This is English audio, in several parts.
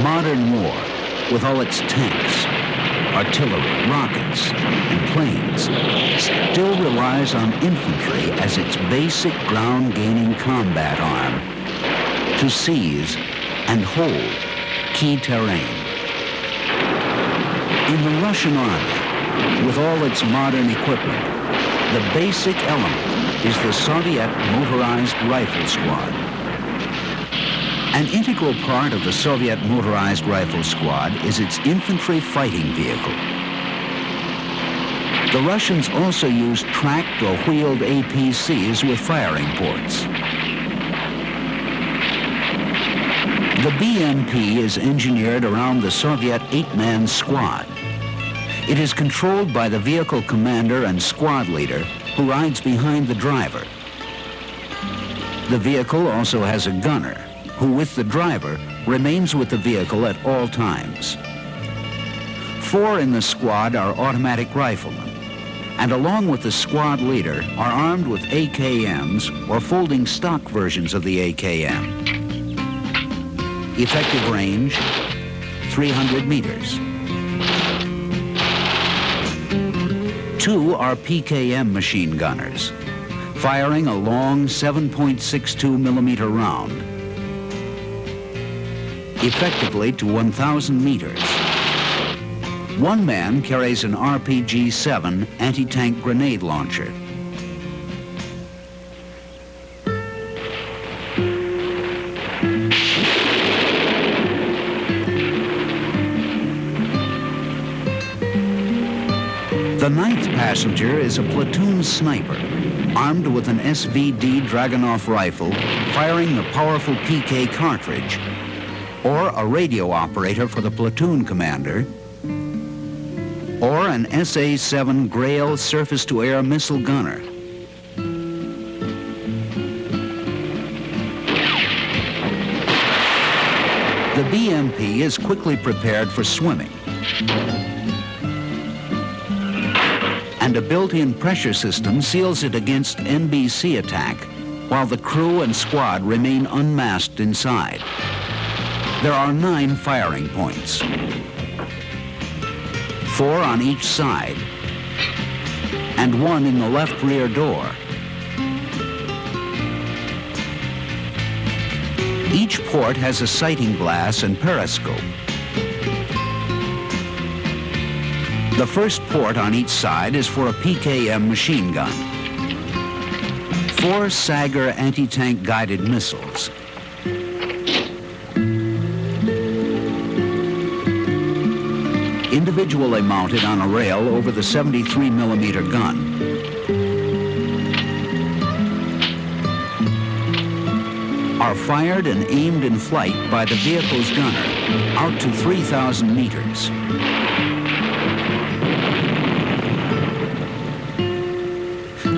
Modern war, with all its tanks, artillery, rockets, and planes, still relies on infantry as its basic ground-gaining combat arm to seize and hold key terrain. In the Russian army, with all its modern equipment, the basic element is the Soviet Motorized Rifle Squad. An integral part of the Soviet Motorized Rifle Squad is its infantry fighting vehicle. The Russians also use tracked or wheeled APCs with firing ports. The BMP is engineered around the Soviet 8-man squad. It is controlled by the vehicle commander and squad leader, who rides behind the driver. The vehicle also has a gunner, who with the driver remains with the vehicle at all times. 4 in the squad are automatic riflemen, and along with the squad leader are armed with AKMs or folding stock versions of the AKM. Effective range, 300 meters. 2 are PKM machine gunners, firing a long 7.62 millimeter round, effectively to 1,000 meters. 1 man carries an RPG-7 anti-tank grenade launcher. The 9th passenger is a platoon sniper, armed with an SVD Dragunov rifle, firing the powerful PK cartridge. or a radio operator for the platoon commander, or an SA-7 Grail surface-to-air missile gunner. The BMP is quickly prepared for swimming, and a built-in pressure system seals it against NBC attack while the crew and squad remain unmasked inside. There are 9 firing points, 4 on each side, and 1 in the left rear door. Each port has a sighting glass and periscope. The first port on each side is for a PKM machine gun, 4 Sager anti-tank guided missiles, individually mounted on a rail over the 73mm gun. Are fired and aimed in flight by the vehicle's gunner out to 3,000 meters.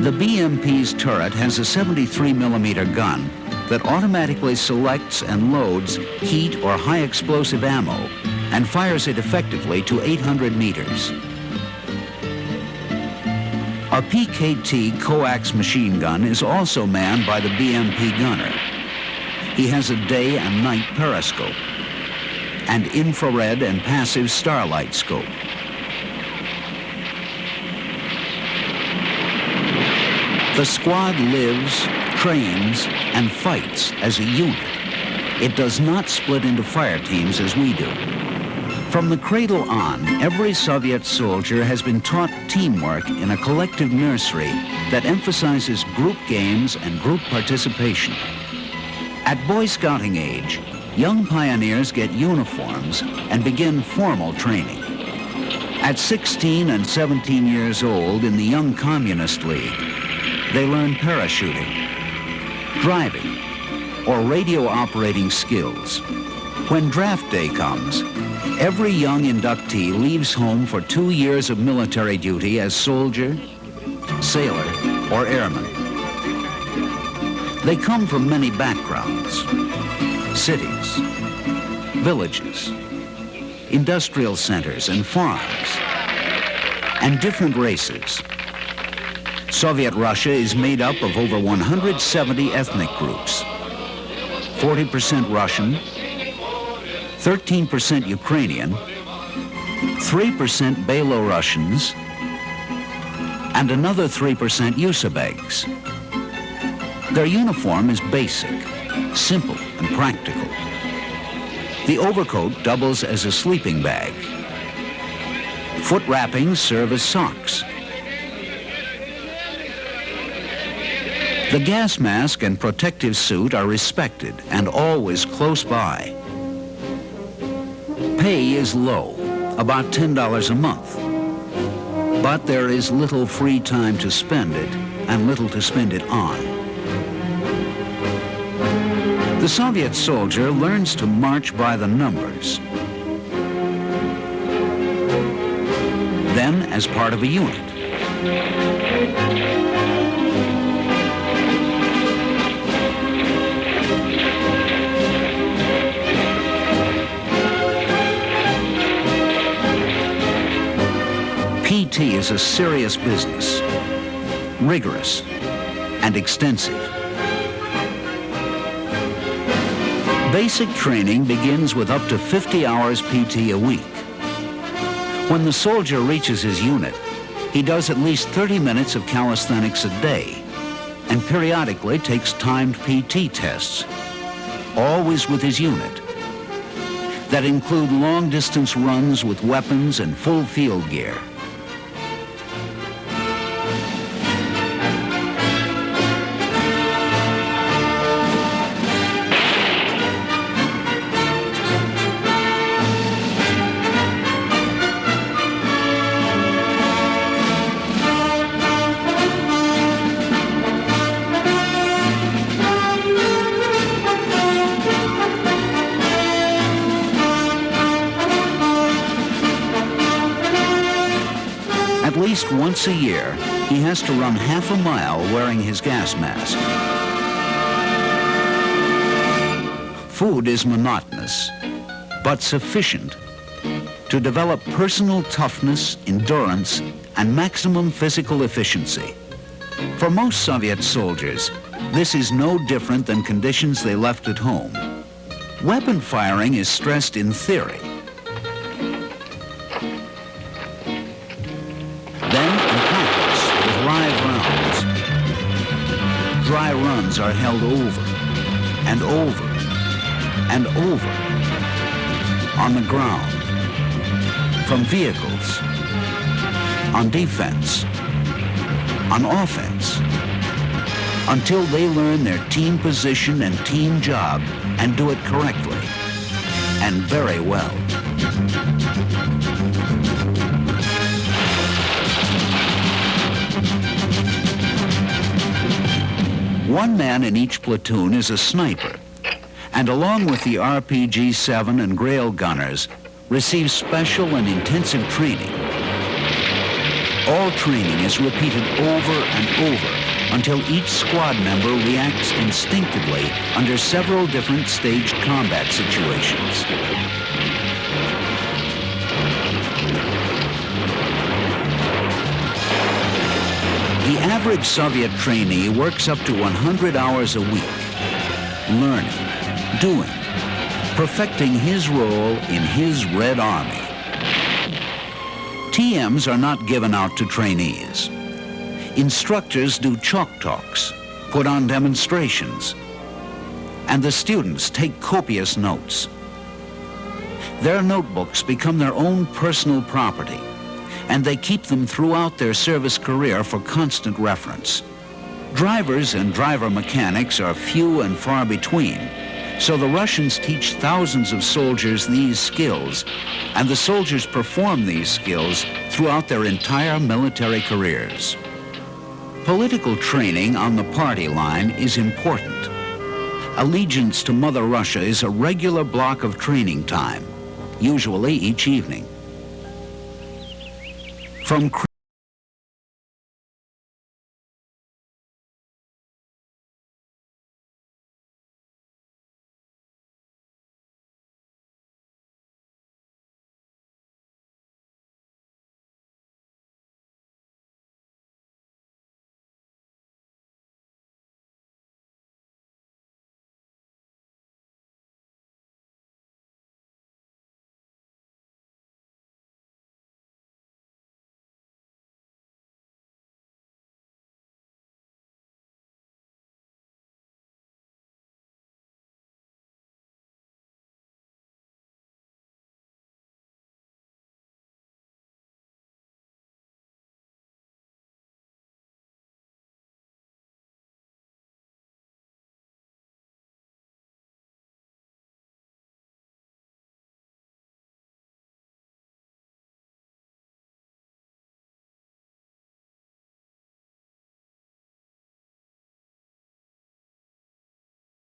The BMP's turret has a 73mm gun that automatically selects and loads heat or high explosive ammo and fires it effectively to 800 meters. Our PKT coax machine gun is also manned by the BMP gunner. He has a day and night periscope and infrared and passive starlight scope. The squad lives, trains, and fights as a unit. It does not split into fire teams as we do. From the cradle on, every Soviet soldier has been taught teamwork in a collective nursery that emphasizes group games and group participation. At Boy Scouting age, young pioneers get uniforms and begin formal training. At 16 and 17 years old in the Young Communist League, they learn parachuting, driving, or radio operating skills. When draft day comes, every young inductee leaves home for 2 years of military duty as soldier, sailor, or airman. They come from many backgrounds: cities, villages, industrial centers and farms, and different races. Soviet Russia is made up of over 170 ethnic groups: 40% Russian, 13% Ukrainian, 3% Belarusians, and another 3% Usabegs. Their uniform is basic, simple, and practical. The overcoat doubles as a sleeping bag. Foot wrappings serve as socks. The gas mask and protective suit are respected and always close by. Pay is low, about $10 a month. But there is little free time to spend it and little to spend it on. The Soviet soldier learns to march by the numbers. Then as part of a unit. PT is a serious business, rigorous and extensive. Basic training begins with up to 50 hours PT a week. When the soldier reaches his unit, he does at least 30 minutes of calisthenics a day and periodically takes timed PT tests, always with his unit, that include long-distance runs with weapons and full field gear. once a year, he has to run half a mile wearing his gas mask. Food is monotonous, but sufficient to develop personal toughness, endurance, and maximum physical efficiency. For most Soviet soldiers, this is no different than conditions they left at home. Weapon firing is stressed in theory. Then in practice, with live rounds, dry runs are held over and over and over on the ground, from vehicles, on defense, on offense, until they learn their team position and team job and do it correctly and very well. One man in each platoon is a sniper, and along with the RPG-7 and Grail gunners, receives special and intensive training. All training is repeated over and over until each squad member reacts instinctively under several different staged combat situations. The average Soviet trainee works up to 100 hours a week, learning, doing, perfecting his role in his Red Army. TMs are not given out to trainees. Instructors do chalk talks, put on demonstrations, and the students take copious notes. Their notebooks become their own personal property, and they keep them throughout their service career for constant reference. Drivers and driver mechanics are few and far between, so the Russians teach thousands of soldiers these skills, and the soldiers perform these skills throughout their entire military careers. Political training on the party line is important. Allegiance to Mother Russia is a regular block of training time, usually each evening. From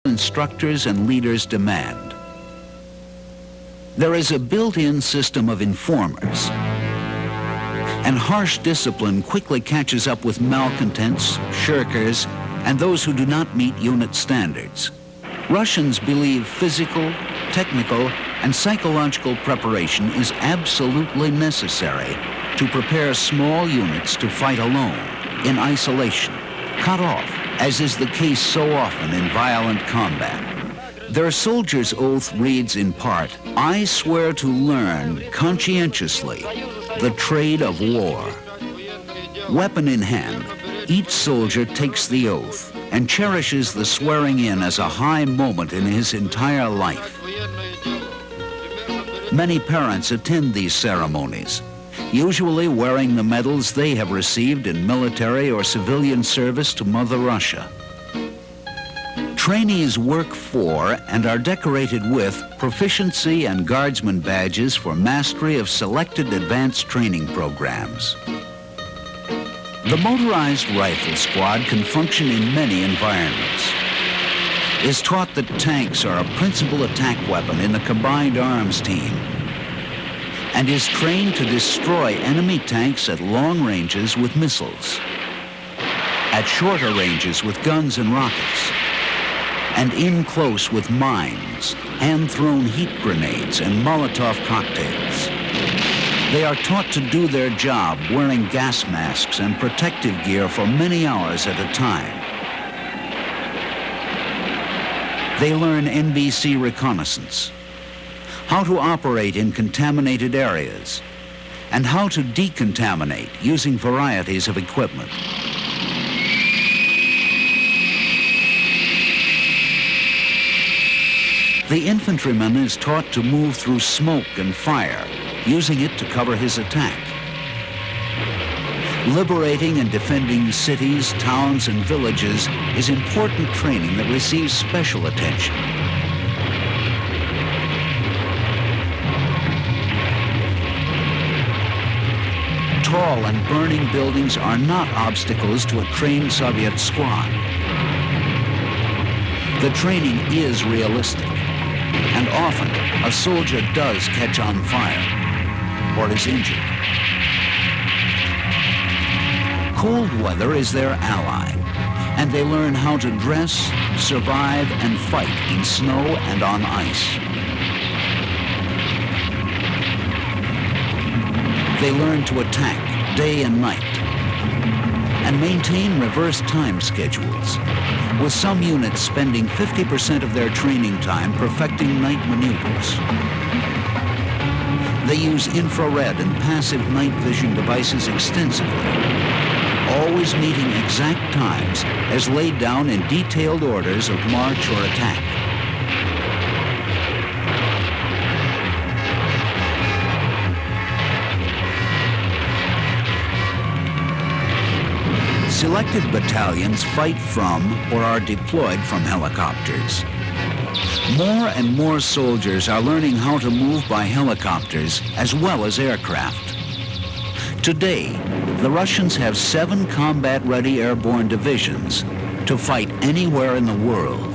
instructors and leaders demand. There is a built-in system of informers, and harsh discipline quickly catches up with malcontents, shirkers, and those who do not meet unit standards. Russians believe physical, technical, and psychological preparation is absolutely necessary to prepare small units to fight alone, in isolation, cut off, as is the case so often in violent combat. Their soldier's oath reads in part, "I swear to learn conscientiously the trade of war." Weapon in hand, each soldier takes the oath and cherishes the swearing in as a high moment in his entire life. Many parents attend these ceremonies, usually wearing the medals they have received in military or civilian service to Mother Russia. Trainees work for and are decorated with proficiency and guardsman badges for mastery of selected advanced training programs. The motorized rifle squad can function in many environments. Is taught that tanks are a principal attack weapon in the combined arms team, and is trained to destroy enemy tanks at long ranges with missiles, at shorter ranges with guns and rockets, and in close with mines, hand-thrown heat grenades, and Molotov cocktails. They are taught to do their job wearing gas masks and protective gear for many hours at a time. They learn NBC reconnaissance, how to operate in contaminated areas, and how to decontaminate using varieties of equipment. The infantryman is taught to move through smoke and fire, using it to cover his attack. Liberating and defending cities, towns, and villages is important training that receives special attention. Tall and burning buildings are not obstacles to a trained Soviet squad. The training is realistic, and often a soldier does catch on fire or is injured. Cold weather is their ally, and they learn how to dress, survive, and fight in snow and on ice. They learn to attack day and night and maintain reverse time schedules, with some units spending 50% of their training time perfecting night maneuvers. They use infrared and passive night vision devices extensively, always meeting exact times as laid down in detailed orders of march or attack. Selected battalions fight from or are deployed from helicopters. More and more soldiers are learning how to move by helicopters as well as aircraft. Today, the Russians have 7 combat-ready airborne divisions to fight anywhere in the world.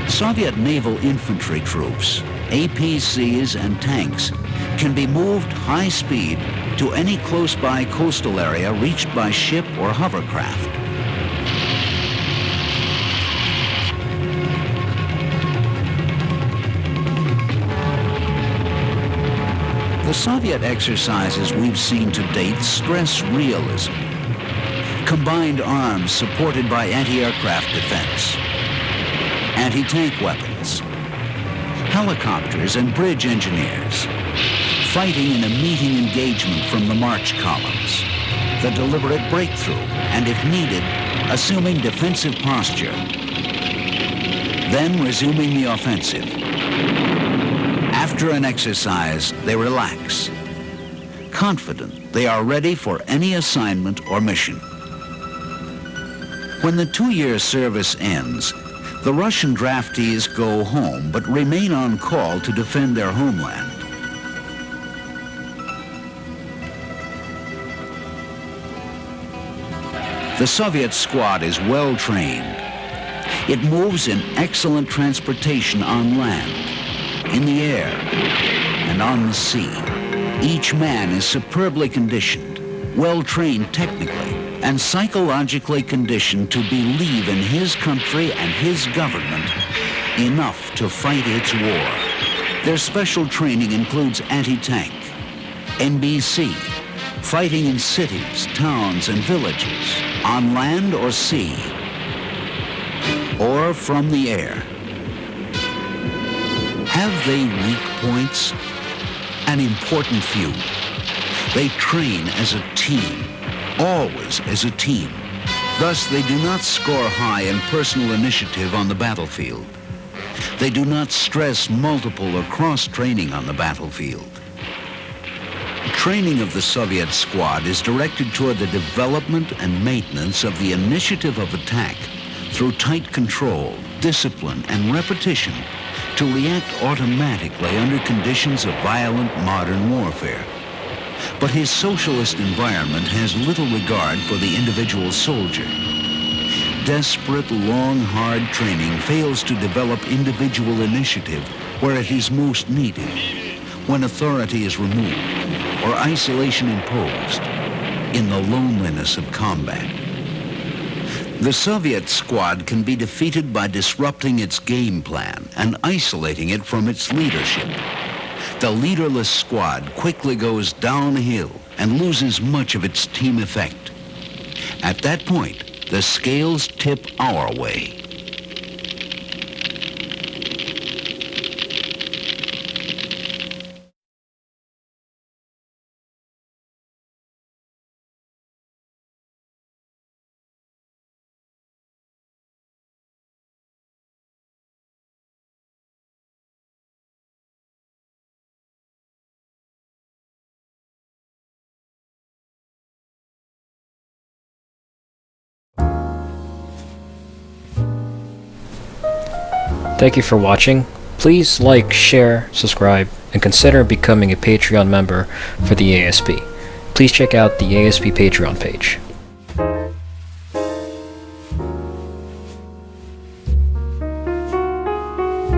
Soviet naval infantry troops, APCs, and tanks can be moved high speed to any close-by coastal area reached by ship or hovercraft. The Soviet exercises we've seen to date stress realism. Combined arms supported by anti-aircraft defense, anti-tank weapons, helicopters and bridge engineers, fighting in a meeting engagement from the march columns, the deliberate breakthrough, and if needed, assuming defensive posture, then resuming the offensive. After an exercise, they relax, confident they are ready for any assignment or mission. When the 2-year service ends, the Russian draftees go home but remain on call to defend their homeland. The Soviet squad is well trained. It moves in excellent transportation on land, in the air, and on the sea. Each man is superbly conditioned, well trained technically, and psychologically conditioned to believe in his country and his government enough to fight its war. Their special training includes anti-tank, NBC, fighting in cities, towns, and villages, on land or sea, or from the air. Have they weak points? An important few. They train as a team, always as a team. Thus, they do not score high in personal initiative on the battlefield. They do not stress multiple or cross-training on the battlefield. Training of the Soviet squad is directed toward the development and maintenance of the initiative of attack through tight control, discipline, and repetition to react automatically under conditions of violent modern warfare. But his socialist environment has little regard for the individual soldier. Desperate, long, hard training fails to develop individual initiative where it is most needed, when authority is removed or isolation imposed, in the loneliness of combat. The Soviet squad can be defeated by disrupting its game plan and isolating it from its leadership. The leaderless squad quickly goes downhill and loses much of its team effect. At that point, the scales tip our way. Thank you for watching. Please like, share, subscribe, and consider becoming a Patreon member for the ASP. Please check out the ASP Patreon page.